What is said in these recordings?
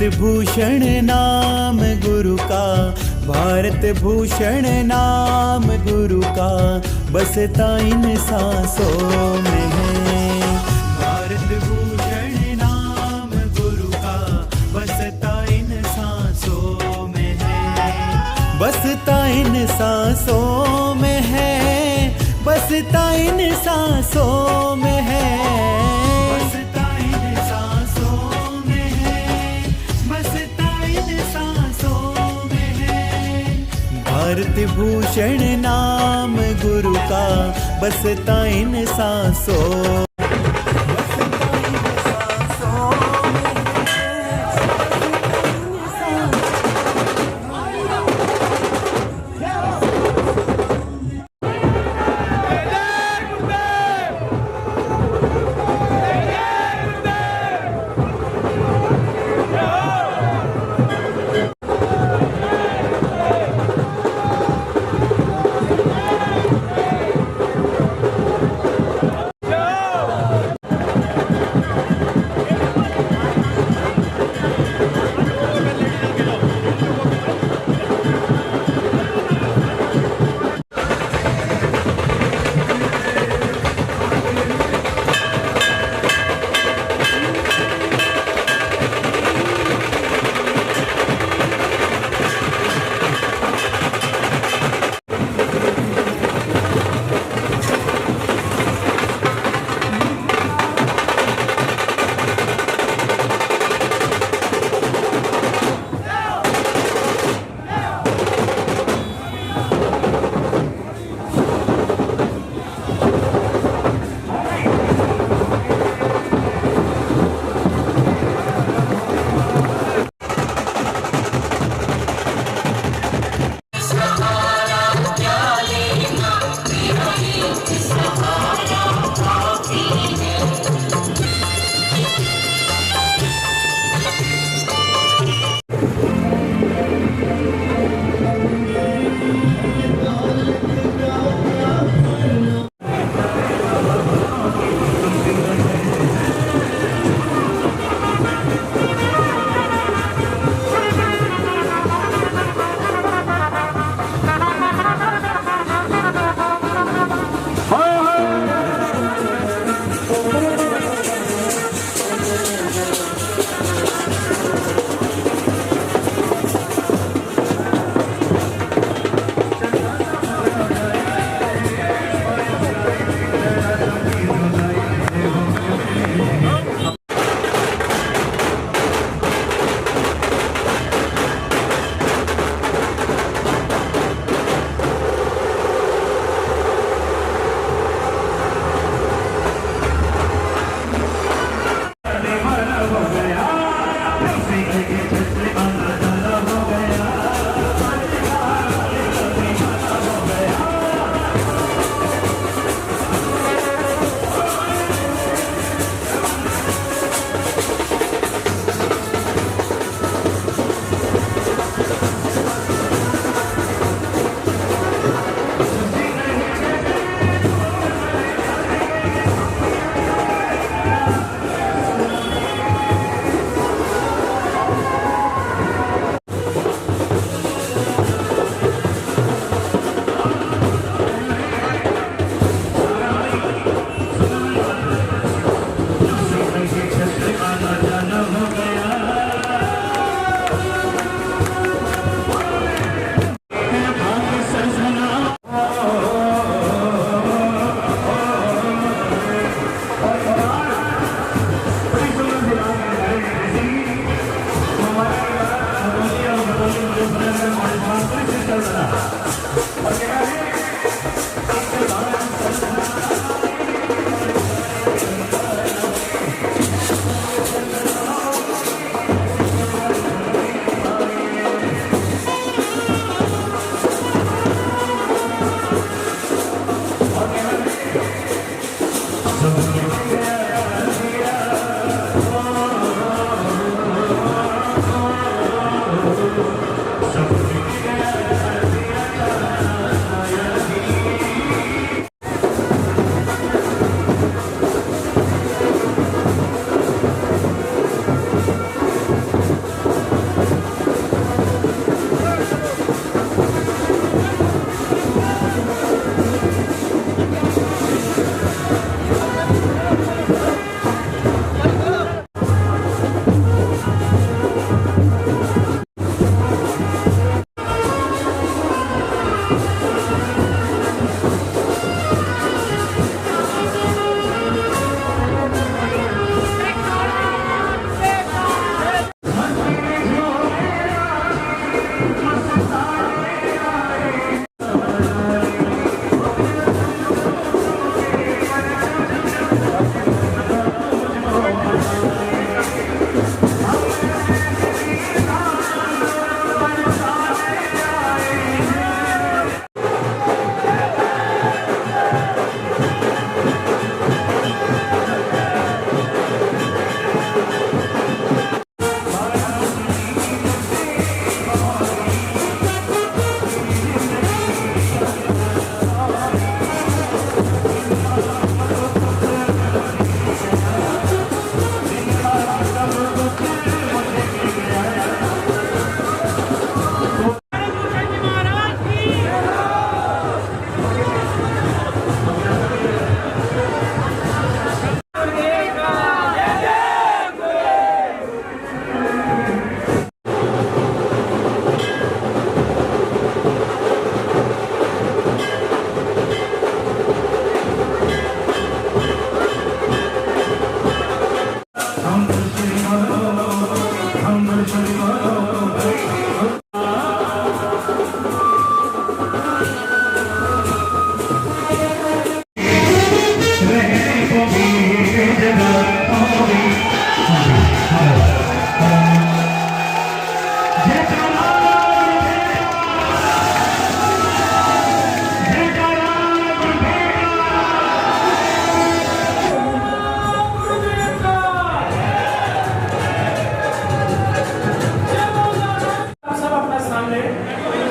भूषण नाम गुरु का, भारत भूषण नाम गुरु का, बसता इन सांसों में है। भारत भूषण नाम गुरु का, बसता इन सांसों में है। बसता इन सांसों में है, बसता इन सांसों में है। भारत भूषण नाम गुरु का, बसता इन सांसों।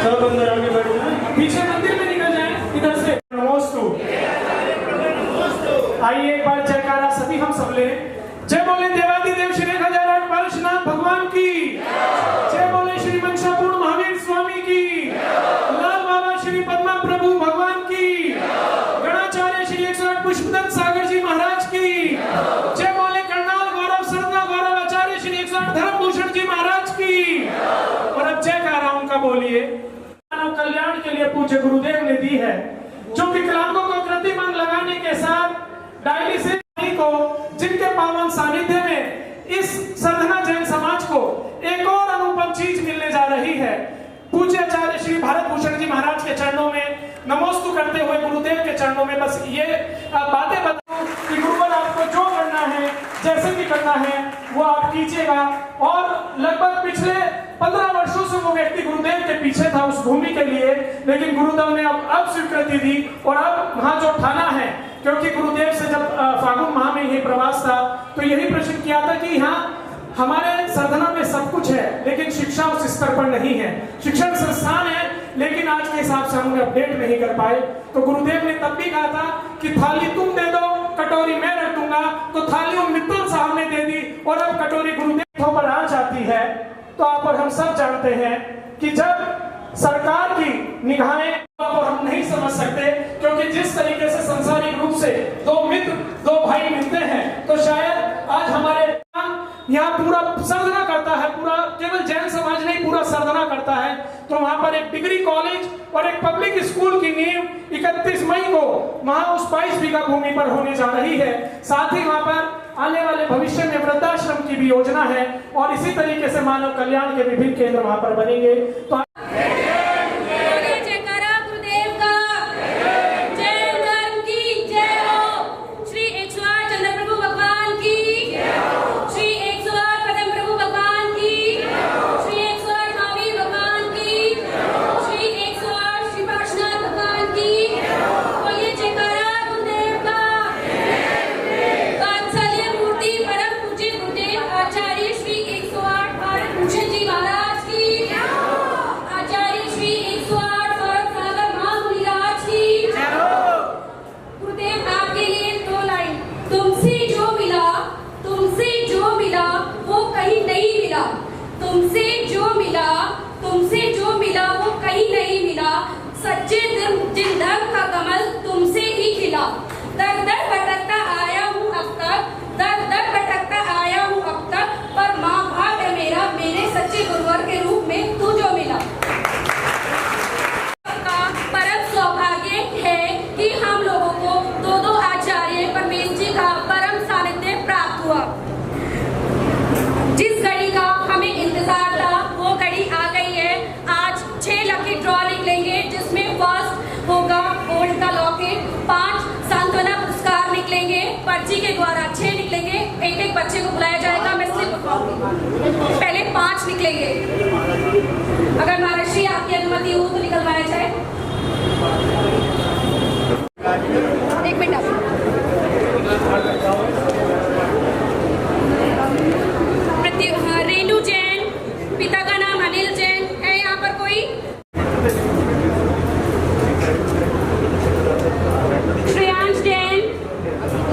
सब अंदर आगे बढ़ जाए, पीछे मंदिर में निकल जाए इधर से। नमोस्तु। आइए एक बार जयकारा सभी हम सब ले। जय बोले देवादिदेव श्री 1008 परशुराम भगवान की, जय बोले श्री मनसापूर्ण महावीर स्वामी की, लाल बाबा श्री पद्मा प्रभु भगवान की, गणाचार्य श्री 108 पुष्पदत्त सागर जी महाराज की, जय बोले कर्नाल गौरव सरना गौरव आचार्य श्री 108 धर्मभूषण जी महाराज की। और अब जयकारा उनका बोलिए। मानव कल्याण के लिए पूज्य गुरुदेव ने दी है, जो विकलांगों को प्रतिबंध लगाने के साथ डायलिसिस को, जिनके पावन सानिध्य में इस सरधना जैन समाज को एक और अनुपम चीज मिलने जा रही है। पूज्य आचार्य श्री भारत भूषण जी महाराज के चरणों में नमोस्तु करते हुए गुरुदेव के चरणों में बस ये बातें बताऊं कि गुरुवर आपको जो करना है, जैसे भी करना है वो आप कीजिएगा। और लगभग पिछले 15 वर्षों से वो व्यक्ति गुरुदेव के पीछे था उस भूमि के लिए, लेकिन गुरुदेव ने अब स्वीकृति दी और अब वहां जो ठाना है, क्योंकि गुरुदेव से जब फागुन माह में ये प्रवास था तो यही प्रश्न किया था कि हाँ हमारे सरधना में सब कुछ है लेकिन शिक्षा उस स्तर पर नहीं है, शिक्षण संस्थान है लेकिन आज के हिसाब से हम अपडेट नहीं कर पाए। तो गुरुदेव ने तब भी कहा था कि थाली तुम दे दो, कटोरी मैं रख दूंगा, तो थाली उन मित्तल साहब ने दे दी और अब कटोरी गुरुदेव पर आ जाती है। तो आप और हम सब जानते हैं कि जब सरकार की निगाहें को हम नहीं समझ सकते, क्योंकि जिस तरीके से सांसारिक रूप से दो मित्र दो भाई मिलते हैं, तो शायद आज हमारे यहाँ पूरा सरधना करता है, पूरा केवल जैन समाज नहीं पूरा सरधना करता है। तो वहाँ पर एक डिग्री कॉलेज और एक पब्लिक स्कूल की नींव 31 मई को वहाँ उस 22 बीघा भूमि पर होने जा रही है। साथ ही वहाँ पर आने वाले भविष्य में वृद्धाश्रम की भी योजना है और इसी तरीके से मानव कल्याण के विभिन्न केंद्र वहाँ पर बनेंगे। तो सच्चे जिन धर्म का कमल तुमसे ही खिला, दर दर भटकता आया हूँ अब तक, दर दर भटकता आया हूँ अब तक, पर माँ भाग्य मेरा मेरे सच्चे गुरुवर के रूप में तू जो मिला। का परम सौभाग्य है कि हम लोगों को दो आचार्य परमेश जी का परम सानिध्य प्राप्त हुआ। जिस घड़ी का हमें इंतजार था वो घड़ी आ गई है। आज 6 लकी ड्रॉ निकलेंगे, जिसमें फर्स्ट होगा गोल्ड का लॉकेट, 5 सांत्वना पुरस्कार निकलेंगे, पर्ची के द्वारा 6 निकलेंगे, एक बच्चे को बुलाया जाएगा, मैं स्लिप दिखाऊंगी। पहले 5 निकलेंगे, अगर महाराष्ट्री आपकी अनुमति हो तो निकलवाया जाए। 1 मिनट रेणु जैन, पिता का नाम अनिल जैन है। यहाँ पर कोई श्रेयांश जैन,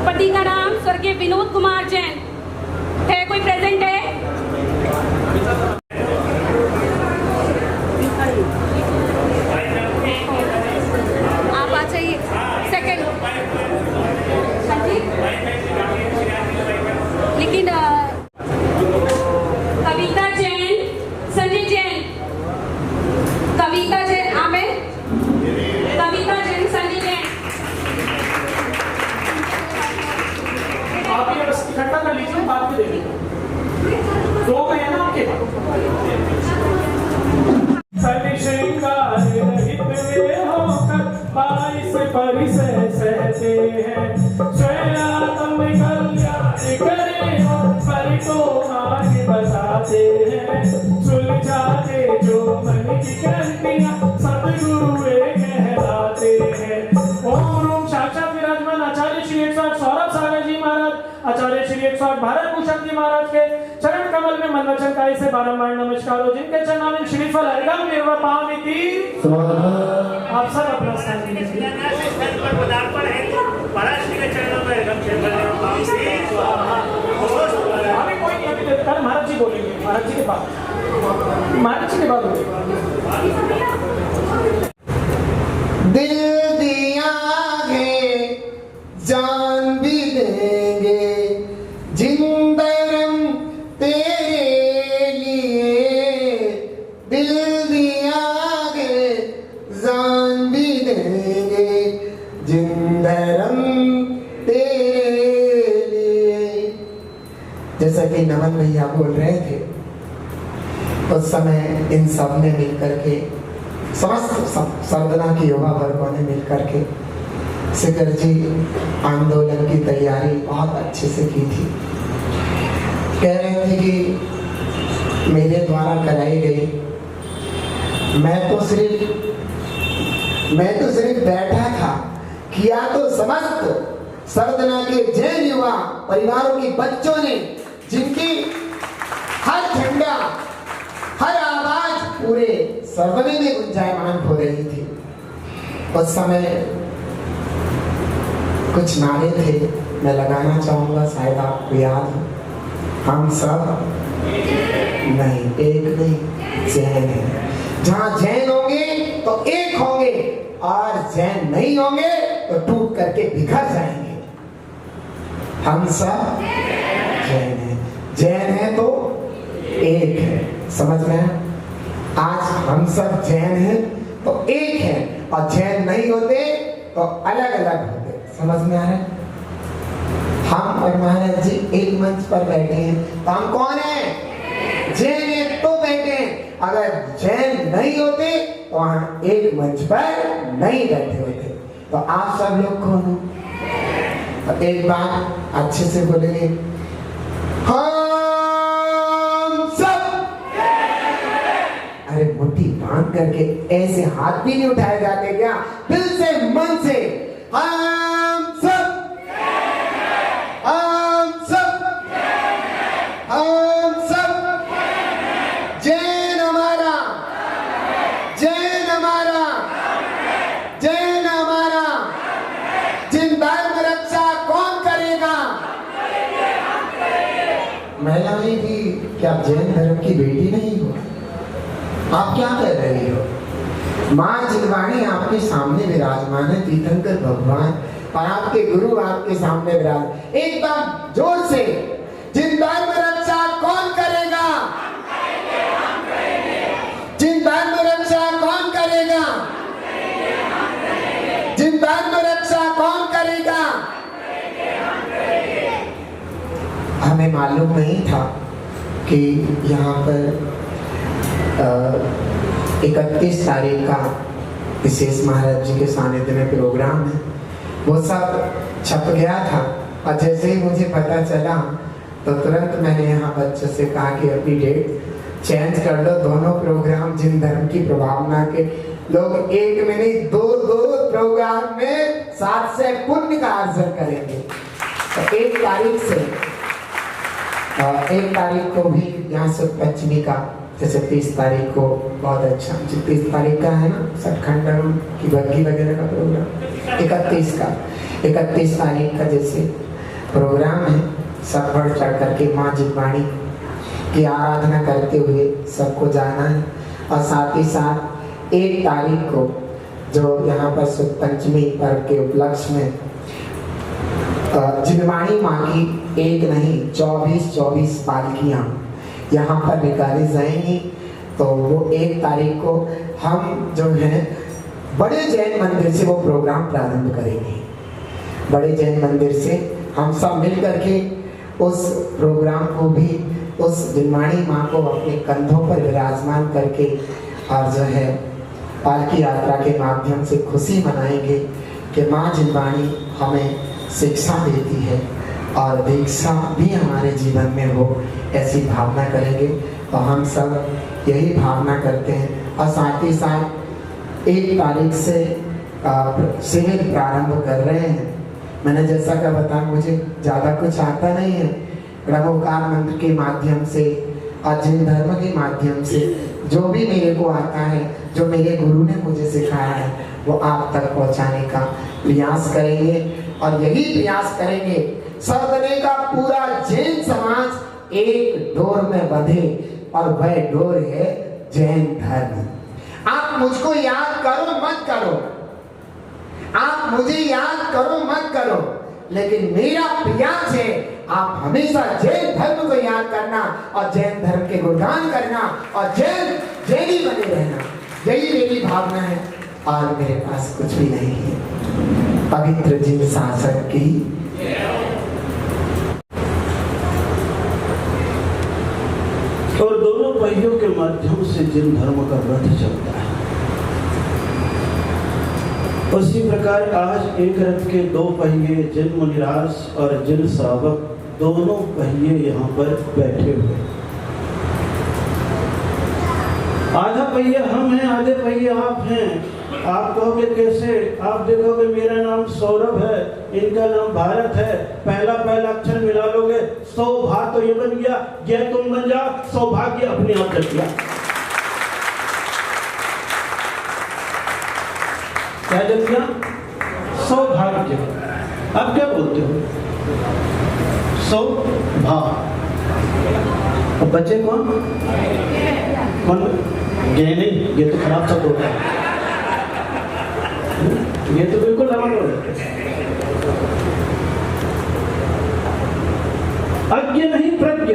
पति का नाम स्वर्गीय विनोद कुमार जैन है। कोई प्रेजेंट है? आप आ जाइए। सेकंड लेकिन कविता जैन, संजय जैन, कविता जैन आमिर, कविता जैन, संजय जैन। आप ये बस इकट्ठा कर लीजिए, बात में देखेंगे। 2 है ना आपके? सभी श्रृंगार रहित वे होकर 22 परिसर सहते हैं, स्वयं आत्म कल्याण करे हो परि को आगे बताते हैं, सुलझाते जो मन की ग्रंथियां सदगुरु कहलाते हैं। ओम साक्षात विराजमान आचार्य श्री 108 सौरभ सागर जी महाराज, आचार्य श्री 108 भारत भूषण जी महाराज के चरण कमल काल में मन वचन काया से बारंबार नमस्कार हो, जिनके चरणों में श्रीफल अर्घम निर्वपामिति। आप सब अपना स्थान लीजिए। अभी कोई नहीं, अभी कल महाराज जी बोलेंगे, महाराज जी के बाद दिल दिया है जान भी देंगे जिंदरम तेरे लिए, दिल दिया है जान भी देंगे जिंदरम तेरे लिए। जैसा कि नमन भैया बोल रहे थे, उस समय इन सब ने मिलकर के, समस्त सरदना की युवा वर्गों ने मिलकर के शिखर जी आंदोलन की तैयारी बहुत अच्छे से की थी। कह रहे थे कि मेरे द्वारा कराई गई, मैं तो सिर्फ बैठा था, किया तो समस्त सरदना के जैन युवा परिवारों के बच्चों ने, जिनकी हर झंडा हर आवाज पूरे सरवने में गुंजायमान हो रही थी। उस समय कुछ नारे थे, मैं लगाना चाहूंगा, शायद आपको याद हो। हम सब नहीं, एक नहीं, जैन है। जहां जैन होंगे तो एक होंगे, और जैन नहीं होंगे तो टूट करके बिखर जाएंगे। हम सब जैन हैं, जैन है तो एक है। समझ में? आज हम सब जैन हैं तो एक है, और जैन नहीं होते तो अलग अलग होते। समझ में आ रहा है? हम और महाराज जी एक मंच पर बैठे हैं, तो हम कौन हैं? जैन है तो बैठे हैं। अगर जैन नहीं होते तो वहां एक मंच पर नहीं बैठे होते। तो आप सब लोग कौन हो? तो एक बार अच्छे से बोलेंगे, अरे मुट्ठी बांध करके ऐसे हाथ भी नहीं उठाए जाते क्या? दिल से, मन से, हम सब, हम सब, हम सब, जैन हमारा, जैन हमारा, जैन हमारा। जिन धर्म रक्षा कौन करेगा? महिलाएं भी क्या जैन धर्म की बेटी नहीं हो? आप क्या कर रही हो? माँ जिनवाणी आपके सामने विराजमान है, तीर्थंकर भगवान, और आपके गुरु आपके सामने विराज। एक बार जोर से, जिन धर्म रक्षा कौन करेगा? जिन धर्म रक्षा कौन करेगा? जिन धर्म रक्षा कौन करेगा? हमें मालूम नहीं था कि यहाँ पर 31 तारीख का विशेष महाराज जी के सानिध्य में प्रोग्राम है। वो सब छप गया था, और जैसे ही मुझे पता चला तो तुरंत मैंने यहाँ बच्चों से कहा कि अपनी डेट चेंज कर लो। दोनों प्रोग्राम जिन धर्म की प्रभावना के लोग एक में नहीं, दो प्रोग्राम में 7 से पुण्य का अर्जन करेंगे। तो 1 तारीख को भी यहाँ से पंचमी का, जैसे 30 तारीख को बहुत अच्छा, 30 तारीख का है ना सतखंड की बग्घी वगैरह का प्रोग्राम, 31 तारीख का जैसे प्रोग्राम है, सब बढ़ चढ़ करके माँ जिनवाणी की आराधना करते हुए सबको जाना है। और साथ ही साथ 1 तारीख को जो यहाँ पर सुद पंचमी पर्व के उपलक्ष्य में जिनवाणी माँ की एक नहीं 24 पालकियाँ यहाँ पर निकाली जाएंगी। तो वो 1 तारीख को हम जो है बड़े जैन मंदिर से वो प्रोग्राम प्रारंभ करेंगे। बड़े जैन मंदिर से हम सब मिल करके उस प्रोग्राम को भी, उस जिनवाणी माँ को अपने कंधों पर विराजमान करके, और जो है पालकी यात्रा के माध्यम से खुशी मनाएंगे कि माँ जिनवाणी हमें शिक्षा देती है और दीक्षा भी हमारे जीवन में हो, ऐसी भावना करेंगे। तो हम सब यही भावना करते हैं। और साथ ही साथ 1 तारीख से शिविर प्रारंभ कर रहे हैं। मैंने जैसा कि बताया, मुझे ज़्यादा कुछ आता नहीं है। ब्रह्मोकार मंत्र के माध्यम से और जिन धर्म के माध्यम से जो भी मेरे को आता है, जो मेरे गुरु ने मुझे सिखाया है, वो आप तक पहुंचाने का प्रयास करेंगे। और यही प्रयास करेंगे सदने का पूरा जैन समाज एक डोर में बंधे, और वह डोर है जैन धर्म। आप मुझको याद करो मत करो, आप मुझे याद करो मत करो, लेकिन मेरा प्रयास है आप हमेशा जैन धर्म को याद करना और जैन धर्म के गुणगान करना और जैनी बने रहना। यही मेरी भावना है और मेरे पास कुछ भी नहीं है। पवित्र जिन शासक की और दोनों पहियों के माध्यम से जिन धर्म का रथ चलता है, उसी प्रकार आज एक रथ के दो पहिए जिन मुनिराज और जिन श्रावक दोनों पहिए यहाँ पर बैठे हुए। आधा पहिया हम हैं, आधे पहिए आप हैं। आप कहोगे कैसे? आप देखोगे मेरा नाम सौरभ है, इनका नाम भारत है, पहला अक्षर मिला लोगे, सौभाग्य तो ये बन गया, यह तुम बन जाओ, सौभाग्य अपने आप लग गया। क्या लग गया? सौभाग्य। अब क्या बोलते हो? सौभाग्य। बच्चे कौन? नहीं, ये तो खराब शब्द होता है, ये तो बिल्कुल अलग हो जाता है। अज्ञ नहीं प्रज्ञ,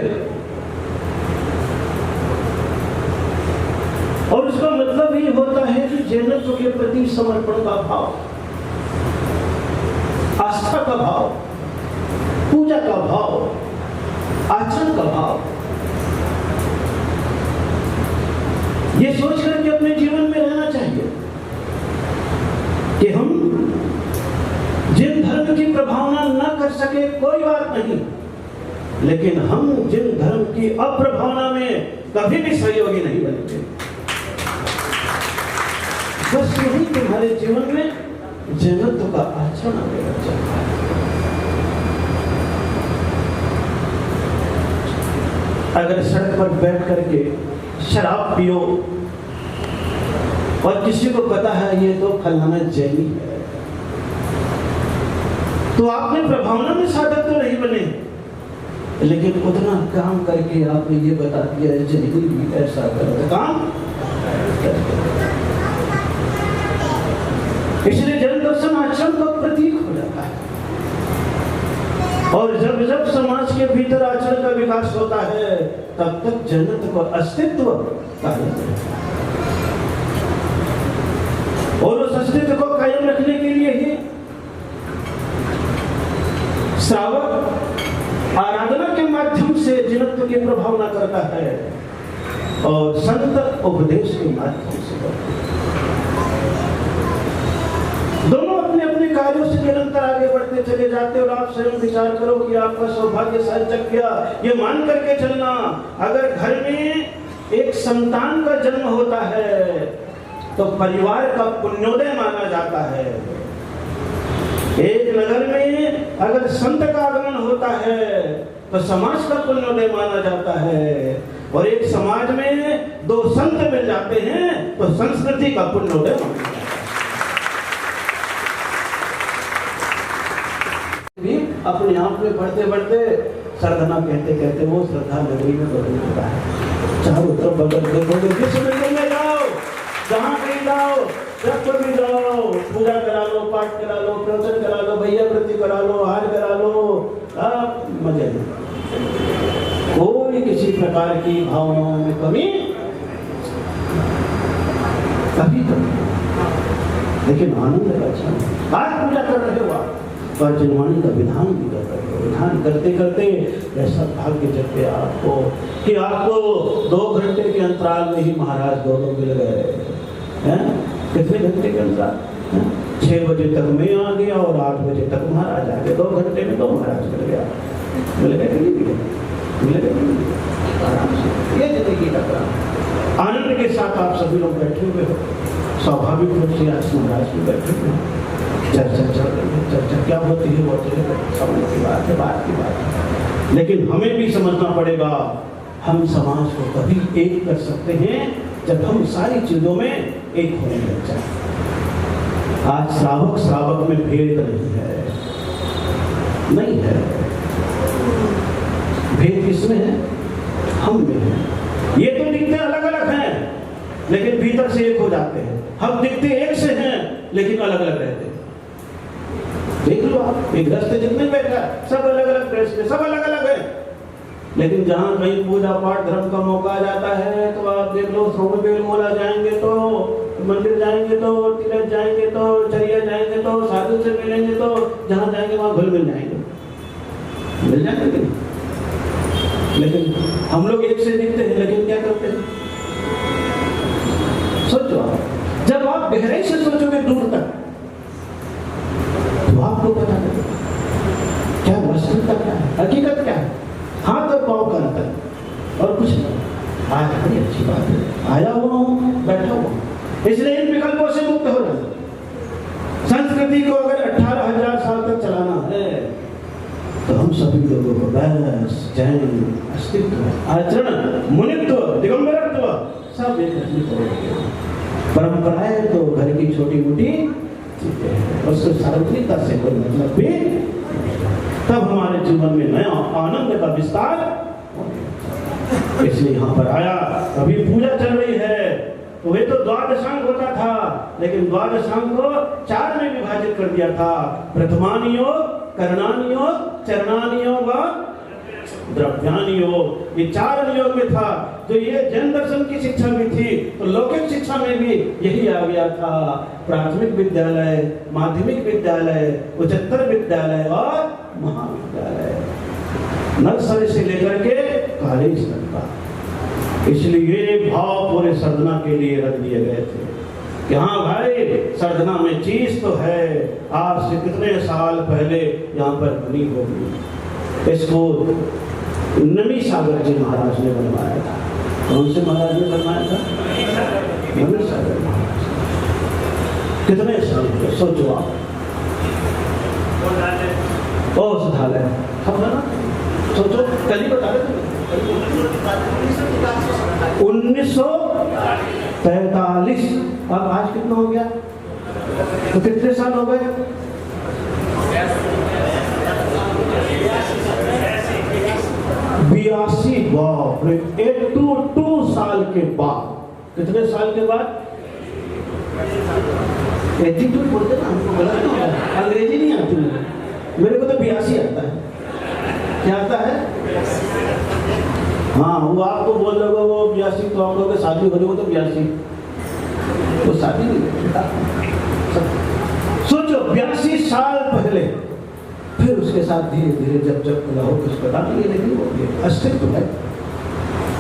और उसका मतलब ही होता है कि जैनत्व के प्रति समर्पण का भाव, आस्था का भाव, पूजा का भाव, आचरण का भाव। ये सोच करके अपने जीवन में रहना चाहिए कि हम जिन धर्म की प्रभावना न कर सके कोई बात नहीं, लेकिन हम जिन धर्म की अप्रभावना में कभी भी सहयोगी नहीं बनेंगे। बस यही तुम्हारे जीवन में जैनत्व का आचरण आगे चलता है। अगर सड़क पर बैठ करके शराब पियो और किसी को पता है ये तो फलाना जैनी है, तो आपने प्रभावना में साधक तो नहीं बने, लेकिन उतना काम करके आपने ये बता दिया जैनी भी ऐसा करता काम। इसलिए जन दर्शन आचरण का प्रतीक हो जाता है, और जब जब समाज के भीतर आचरण का विकास होता है तब तक जन्नत का अस्तित्व कायम रहता है। और उस अस्तित्व को कायम रखने के लिए ही श्रावक आराधना के माध्यम से जन्नत की प्रभावना करता है और संत उपदेश के माध्यम से करता है। दोनों अपने अपने कार्यों से निरंतर आगे बढ़ते चले जाते, और आप स्वयं विचार करो कि आपका सौभाग्य सार्थक किया, ये मान करके चलना। अगर घर में एक संतान का जन्म होता है तो परिवार का पुण्योदय माना जाता है। एक नगर में अगर संत का आगमन होता है तो समाज का पुण्योदय माना जाता है, और एक समाज में दो संत मिल जाते हैं तो संस्कृति का पुण्योदय माना जाता है। अपने आप में बढ़ते बढ़ते सरधना कहते कहते वो श्रद्धा नगरी में बदल चुका है। चारों तरफ बदल देखोगे, विश्व में जाओ, जहाँ कहीं जाओ, जब भी जाओ, पूजा करा लो, पाठ करा लो, प्रवचन करा लो, भैया वृत्ति करा लो, हार करा लो, मजे नहीं। कोई किसी प्रकार की भावनाओं में कमी कभी कभी, लेकिन आनंद का अच्छा। आज पूजा कर रहे हो आप, और जनवाणी का विधान भी कर रहे हो। विधान करते करते ऐसा भाग्य जग गया आपको कि आपको 2 घंटे के अंतराल में ही महाराज दोनों मिल गए हैं। कितने घंटे के अंतराल? 6 बजे तक मैं आ गया और 8 बजे तक महाराज आ गए। 2 घंटे में 2 महाराज मिल गया। मिल गए कि नहीं मिल गए? आराम से ये जिंदगी का काम। आनंद के साथ आप सभी लोग बैठे हुए हो, स्वाभाविक रूप से आज महाराज भी बैठे हुए हैं। चर्चा चल रही है, चर्चा क्या होती है वो तो समय की बात है, बात की बात है। लेकिन हमें भी समझना पड़ेगा हम समाज को तभी एक कर सकते हैं जब हम सारी चीजों में एक होने लग जाए। आज श्रावक श्रावक में भेद नहीं है, नहीं है। भेद किसमें है? हम में है। ये तो दिखते अलग अलग हैं लेकिन भीतर से एक हो जाते हैं। हम दिखते एक से हैं लेकिन अलग अलग रहते हैं। देख लो आप, एक रास्ते जितने बैठा सब अलग अलग ड्रेस में, सब अलग अलग है, लेकिन जहाँ कहीं पूजा पाठ धर्म का मौका आ जाता है तो आप देख लो, सोमबेल मोला जाएंगे तो, मंदिर जाएंगे तो, तीर्थ जाएंगे तो, चरिया जाएंगे तो, साधु से मिलेंगे तो, जहाँ जाएंगे वहाँ घुल मिल जाएंगे, मिल जाएंगे कि नहीं? लेकिन हम लोग एक से दिखते हैं लेकिन क्या करते हैं? सोचो आप, जब आप गहराई से सोचोगे दूर तक तो आपको पता नहीं क्या वास्तविकता क्या है, हकीकत क्या है, हाथ और पाँव का अंतर और कुछ नहीं। आज बड़ी अच्छी बात है, आया हुआ हूँ, बैठा हुआ हूँ, इसलिए इन विकल्पों से मुक्त हो जाए। संस्कृति को अगर 18,000 साल तक चलाना है तो हम सभी लोगों को बस जैन अस्तित्व, आचरण, मुनित्व, दिगंबरत्व सब एक परंपराएं तो घर की छोटी मोटी चीजें हैं, उससे सार्वजनिकता से कोई मतलब भी, तब हमारे जीवन में नया आनंद का विस्तार। इसलिए यहाँ पर आया, अभी पूजा चल रही है, तो वे तो द्वादशांग होता था लेकिन द्वादशांग को 4 में विभाजित कर दिया था। प्रथमानि योग, करणानि योग, चरणानि योग और द्रव्यानि योग, ये 4 योग में था। जो ये जैन दर्शन की शिक्षा में थी तो लौकिक शिक्षा में भी यही आ गया था। प्राथमिक विद्यालय, माध्यमिक विद्यालय, उच्चतर विद्यालय और महाविद्यालय, नर्सरी से लेकर के कॉलेज तक का। इसलिए ये भाव पूरे साधना के लिए रख दिए गए थे कि हाँ भाई, साधना में चीज तो है, आज से कितने साल पहले यहाँ पर बनी होगी। इसको नमी सागर जी महाराज ने बनवाया था। कौन से महाराज ने बनवाया था? नमी सागर महाराज। कितने साल पहले सोचो आप। औषधालय हम ना सोचो, कल ही बता रहे थे 1943। अब आज कितना हो गया? तो कितने साल हो गए? 82। बाप रे, 82 साल के बाद। कितने साल के बाद? 82 बोलते ना, हमको गलत नहीं है, अंग्रेजी नहीं आती है मेरे को, तो 82 आता है। क्या आता है? हाँ, वो आपको बोल रहे हो वो 82, तो हम लोग शादी हो रही तो 82, वो शादी नहीं। सोचो 82 साल पहले, फिर उसके साथ धीरे धीरे जब जब रहो कुछ पता नहीं, लेकिन वो अस्तित्व है,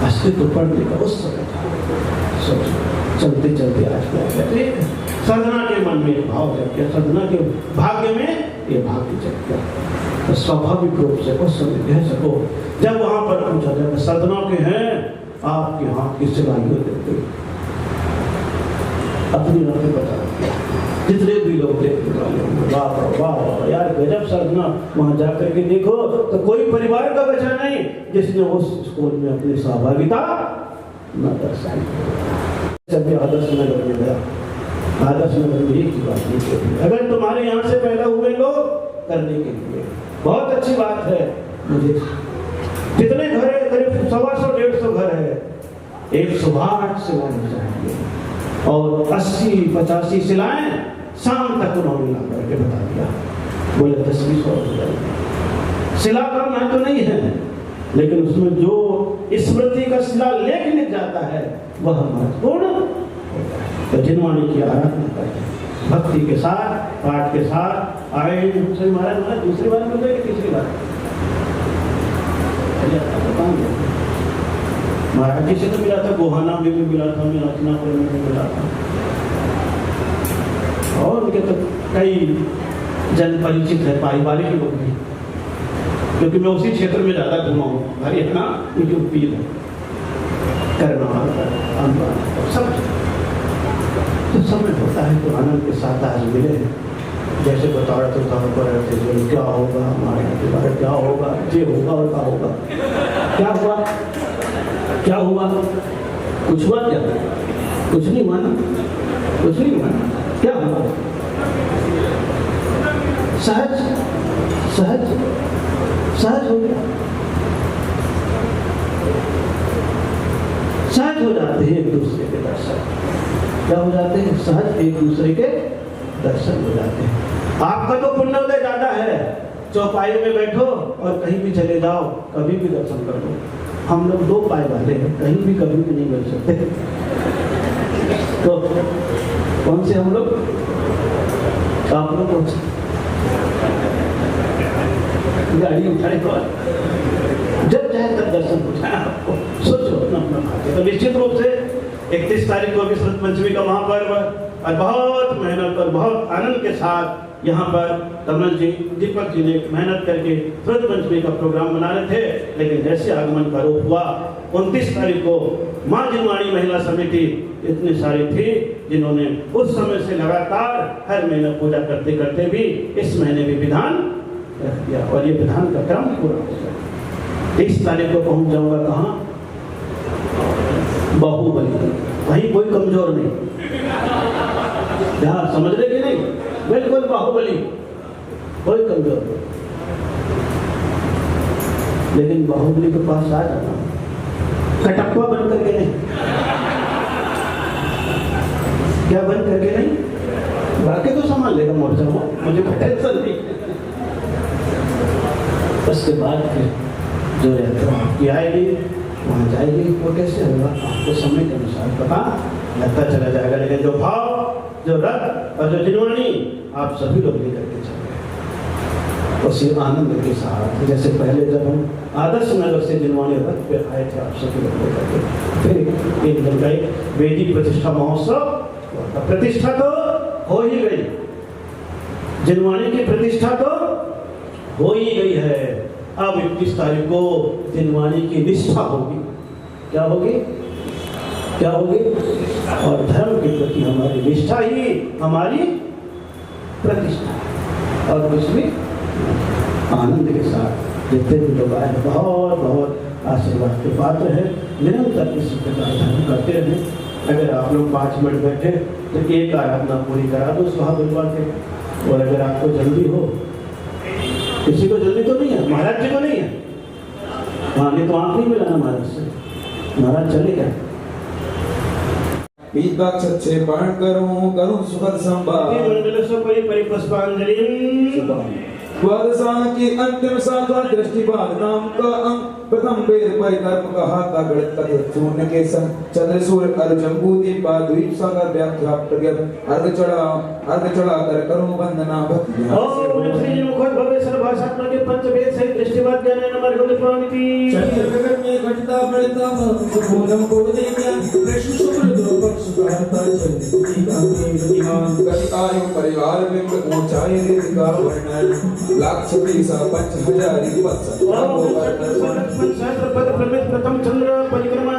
अस्तित्व पढ़ने का उस समय था। सोचो चलते चलते आज क्या कहते हैं, साधना के मन में भाव जग गया, साधना के भाग्य में ये भाग्य जग गया। तो स्वाभाविक रूप से उस समय कह सको, जब वहां पर पूछा जाए साधना के हैं आपके हाथ की सिलाई हो देते, अपनी रातें बता जितने भी लोग देखने वाले होंगे, वाह वाह यार गजब साधना। वहां जाकर के देखो तो कोई परिवार का बचा नहीं जिसने उस स्कूल में अपनी सहभागिता न दर्शाई। जब आदर्श नगर में गया, आदर्श नगर में एक बात नहीं, अगर तुम्हारे यहाँ से पैदा हुए लोग करने के लिए बहुत अच्छी बात है। मुझे कितने घर है? करीब 125-150 घर है, 108 सिलाएं चाहिए और 80-85 सिलाएं शाम तक उन्होंने ला करके बता दिया। बोले 10-20 और हो जाएगी। शिला का महत्व तो नहीं है, लेकिन उसमें जो स्मृति का शिला लेख लिख जाता है वह महत्वपूर्ण। तो जिनवाणी की आराधना करें भक्ति के साथ, पाठ के साथ आए। महाराज दूसरी बार मिल जाएगी, तीसरी बार महाराज जी से तो मिला था, गोहाना में भी मिला था, मैं रचनापुर में भी मिला था, और उनके तो कई जन परिचित है, पारिवारिक लोग भी, क्योंकि मैं उसी क्षेत्र में ज़्यादा घुमा हूँ। हरियाणा उनकी उपील है, करना सब तो समय होता है तो आनंद के साथ आज मिले। जैसे बता रहे थे क्या होगा हमारे यहाँ के बारे, क्या होगा, ये होगा और क्या होगा, क्या हुआ क्या हुआ? कुछ हुआ क्या? कुछ नहीं हुआ ना? कुछ नहीं हुआ ना? क्या हुआ? सहज सहज सहज हो गया। सहज हो जाते हैं एक दूसरे के दर्शन। क्या हो जाते हैं? सहज एक दूसरे के दर्शन हो जाते हैं। आपका तो पुण्योदय ज्यादा है, चौपाई में बैठो और कहीं भी चले जाओ, कभी भी दर्शन कर लो। हम लोग 2 पाए वाले हैं, कहीं भी कभी भी नहीं मिल सकते। तो कौन से हम लोग? आप लोग कौन से? गाड़ी उठाए तो जब चाहे तब दर्शन हो जाए आपको। सोचो अपना अपना भाग्य। तो निश्चित रूप से 31 तारीख को विश्व पंचमी का महापर्व और बहुत मेहनत और बहुत आनंद के साथ यहाँ पर कमल जी, दीपक जी ने मेहनत करके विश्व पंचमी का प्रोग्राम बना रहे थे। लेकिन जैसे आगमन का रूप हुआ 29 तारीख को माँ जिनवाणी महिला समिति इतनी सारी थी जिन्होंने उस समय से लगातार हर महीने पूजा करते करते भी इस महीने भी विधान रख दिया और ये विधान का क्रम पूरा हो गया। 30 तारीख को पहुंच जाऊंगा कहाँ? बाहुबली। वहीं कोई कमजोर नहीं, यहाँ समझ रहे कि नहीं? बिल्कुल बाहुबली, कोई कमजोर नहीं। लेकिन बाहुबली के पास आ जाना, कटप्पा बन करके नहीं। क्या बन करके नहीं? बाकी तो संभाल लेगा मोर्चा वो, मुझे कोई टेंशन नहीं। उसके बाद फिर जो यात्रा की आएगी वहाँ जाएगी, वो कैसे होगा आपको समय के अनुसार पता लगता चला जाएगा। लेकिन जो भाव, जो रथ और जो जिनवाणी आप सभी लोग लेकर के चल रहे, उसी आनंद के साथ जैसे पहले जब हम आदर्श नगर से जिनवाणी रथ पे आए थे आप सभी लोग लेकर के, फिर एक दिन का वेदी प्रतिष्ठा महोत्सव। प्रतिष्ठा तो हो ही गई, जिनवाणी की प्रतिष्ठा तो हो ही गई है। अब 21 तारीख को जिनवाणी की निष्ठा होगी। क्या होगी? क्या होगी? और धर्म के प्रति हमारी निष्ठा ही हमारी प्रतिष्ठा। और कुछ भी आनंद के साथ जितने भी लोग आए बहुत बहुत आशीर्वाद के पात्र है। निरंतर इसी प्रकार धर्म करते रहे। अगर आप लोग 5 मिनट बैठे तो एक आराधना पूरी करा दो सुहागुलवा के। और अगर आपको जल्दी हो, किसी को जल्दी तो नहीं है, महाराज जी को नहीं है, आगे तो आंख नहीं मिला महाराज से, महाराज चले गए। बीजबाग सच्चे पाठ करूं सुखद संभाल मंडल सो परिपुष्पांजलि। द्वादशां की अंतिम शाखा दृष्टिपात नाम का अंग प्रथम वेद परिकर्म कहा का गणित का चूर्ण के संग चंद्र सूर्य अर्जम्बू दीपा द्वीप सागर व्याख्या प्रगट अर्घ चढ़ा कर करूं वंदना भक्ति ओम श्री जी मुख भव्य सर्वभाषात्मक पंचवेद से दृष्टिपात ज्ञान नमः गुरुपामिति। चंद्र गगन में घटता बढ़ता सुखोदम बोधे ज्ञान कृष्ण शुक्र दो पक्ष कहता चंद्र का प्रतिमान गतिकार्य परिवार में ऊंचाई ऋत का वर्णन लाख 56,000 पद प्रमित प्रथम चंद्र परिक्रमा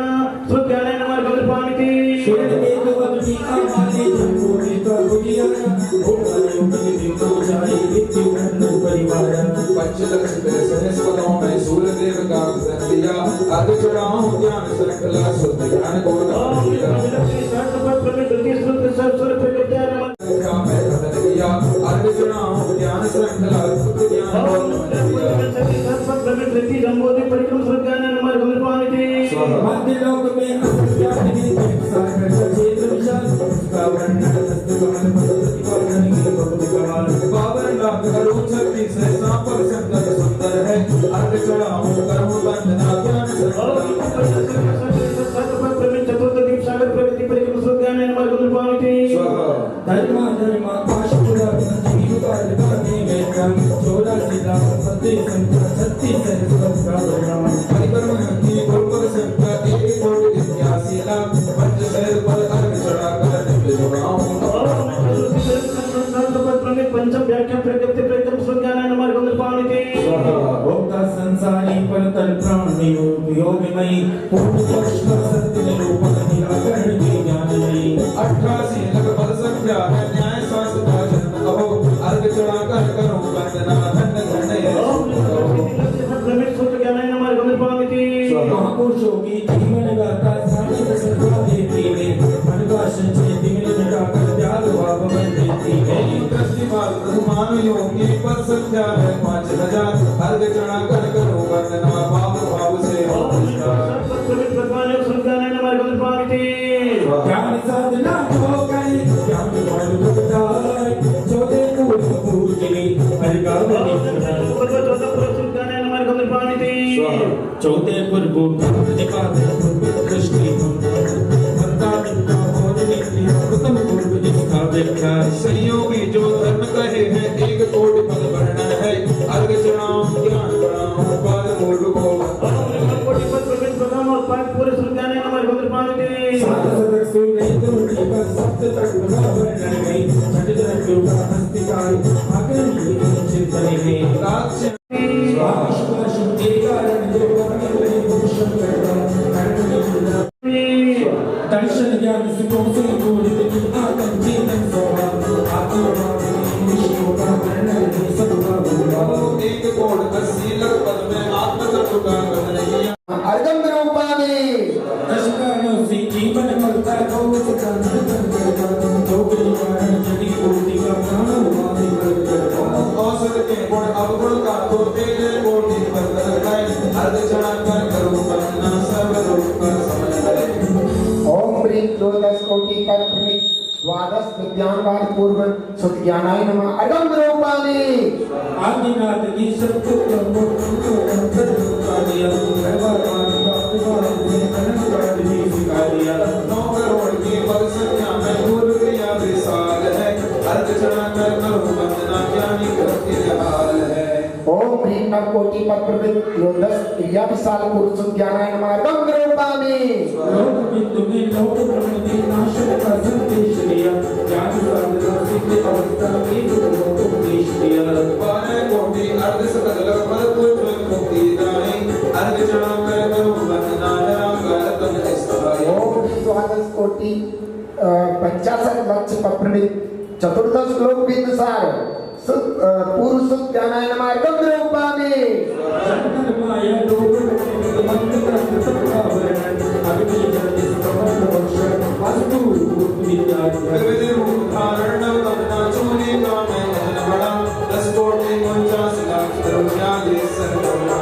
श्रुत ज्ञान नमः गुरुपामिति। सूर्य एक वक्ति का माने जन्मों का गुजियाना होता योगी दिखो जाए विद्यु ब्रह्म परिवार पंचदश सहस्रपदों में सूर्य देव का दिया अर्घ चढ़ाऊं ज्ञान श्रृंखला शुद्ध ज्ञान को पद प्रमित द्वितीय श्रुत सर्व प्रकट नमः अर्घ चढ़ाऊं ज्ञान श्रृंखला शुद्ध ज्ञान परिक्रम श्रुत ज्ञान नमः गुरुपामिति। मध्य लोक में अज्ञानी सागर क्षेत्र विशाल का वर्णन कमल प्रतिपादन की बहुत कमाल 52 लाख करोड़ 36 सांपर शंकर सुंदर है अर्घ चढ़ाऊं करूं वंदना ज्ञान चतुर्थ दीप सागर प्रगति परिक्रम श्रुत ज्ञान नमः गुरुपामिति। धर्मा पाशपुरा जीव काल गाने में क्रम 84 लाख 36 परिक्रम की गोलक संख्या 1,81 लाख 85 पर अर्घ चढ़ा कर पंचम व्याख्या प्रगति परिक्रम श्रुत ज्ञान नमः गुरुपामिति। भोक्ता संसारी परतल प्राणी योगमयी पूर्ण पक्ष का सत्य निरूपण निराकरण की ज्ञानमयी 88 लाख पद संख्या है न्याय शास्त्र का जन्म कहो अर्घ चढ़ा कर करो वंदना धन्य धन्य श्रुत ज्ञान नमः गुरुपामिति। महापुरुषों की जीवन भाव देती है दृष्टिपाल प्रभुमान योगी पर संख्या है 5000 अर्घ चढ़ा कर करो वंदना भाव भाव से हो ज्ञान साधना हो गई ज्ञान बल प्रगटाए चौथे पूर्व पूजनी हरिगावनी चौथे पूर्व प्रतिपाद दृष्टि उत्तम पूर्व जिसका व्याख्या संयोगी जो धर्म कहे हैं एक कोटि पद वर्णन है अर्घ चढ़ाओ ज्ञान बढ़ाओ पाद मूल को पूरे सुल्तान नंबर सात सदक सुन नहीं तो लेकर सप्त तक वर्णन गई छठ जन के ऊपर हस्तिकाय आकर ये चिंतन में राज स्वाहा शुद्धि कारण जो करने भूषण करता दर्शन ज्ञान सुखों से पूरित आत्म चेतन सोहा आत्मभाव विष्णु का वर्णन है सबका भूला एक कोड 80 लख पद में आत्म तत्व का वर्णन अर्गम रूपानी दशकारों से जीवन मरता तो उसका नर्तन करता तो कारण जड़ी कोटि का प्राण वाणी करता औसत के गुण अवगुण का तो तेज कोटि बदल गए अर्ध चढ़ा कर करो वंदना सर्व लोक का समझ ले ओम ह्रीं द्वादश कोटि पर प्रमित द्वादश विज्ञानवाद पूर्व सुत ज्ञानाय नमः अर्गम रूपानी आदिनाथ की सत्य को अंतर का दिया भगवान का विवाह में अनंत काल में सिखा दिया 9 करोड़ की पद संख्या में पूर्व क्रिया विशाल है अर्घ चढ़ा कर करो वंदना ज्ञानी करके हाल है ओम ह्रीं नव कोटि पर प्रमित द्वादश क्रिया विशाल पूर्व सुत ज्ञानाय नमः अर्गम रूपानी लोक बिंदु में लोक ब्रह्म के नाशन का संदेश दिया ज्ञान साधना सिद्ध अवस्था के लोक उपदेश दिया 12 कोटि अर्ध सकल पद पूर्व मुक्ति दाई अर्घ चढ़ा कर करो वंदना निराकार स्थाई ओम द्वादश कोटि 50 लक्ष पर प्रमित चतुर्दश लोक बिंदुसार पूर्व सुत ज्ञानाय नमः अर्गम रूपानी शंकर माया लोक में मंत्र का सबका वर्णन अग्नि जल समर्थ वर्षण वास्तु विद्या विविध रूप धारण नवना चोरी का मैं धन बड़ा 10 कोटि 49 लाख रुपया दे सर्वना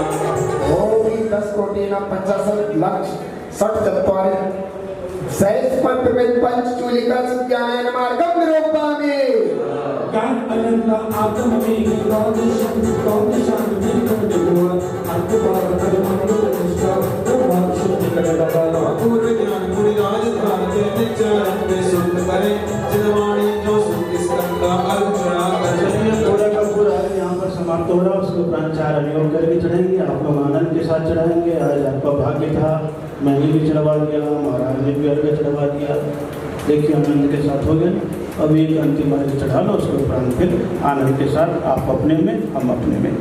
ओम 10 कोटि 50 लक्ष 60 चत्वारि सहस्र पर प्रमित पंचचूलिका सुत ज्ञानाय नमः अर्गम रूपानी ज्ञान अनंत आत्म में द्वादशं द्वादशां में हुआ अंतपार कर्मणि निष्ठा प्रभाव शुद्धि कर डाला पूर्व ज्ञान पूरी राजधान के विचारन में शुद्ध करे जिनवाणी जो सुख स्कंदा अर्चना चलिए थोड़ा का पूरा यहाँ पर समाप्त हो रहा है उसके उपरांत 4 अभियोग करके चढ़ाएंगे आप लोग आनंद के साथ चढ़ाएंगे आज आपका भाग्य था मैंने भी चढ़वा दिया महाराज ने भी अर्घ चढ़वा दिया देखिए आनंद के साथ हो गया अब एक अंतिम अर्घ चढ़ा लो उसके उपरांत फिर आनंद के साथ आप अपने में हम अपने में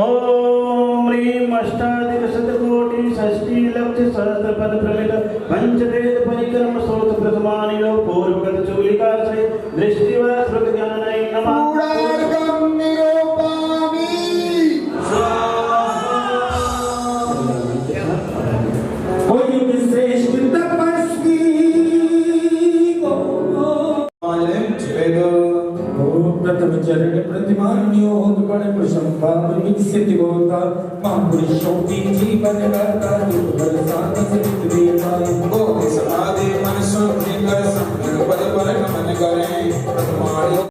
ओम ह्रीं अष्टाधिक शतकोटि षष्ठी लक्ष सहस्र पद प्रमित पंचवेद परिक्रम स्तोत्र प्रथमानि लो पूर्वगत चूलिका से दृष्टिवा श्रुत ज्ञानाय नमः अर्गम निरूपामि कोई विश्रेष्ठ तपस्वी प्रथम चरण प्रतिमान्यो गण प्रशंसा विसिद्धि होता महापुरुषों की जीवन गाथा दुर्बल साध सिद्ध देता समाधि मन शुद्धि कर संग पद पर गमन करें प्रथमान्यो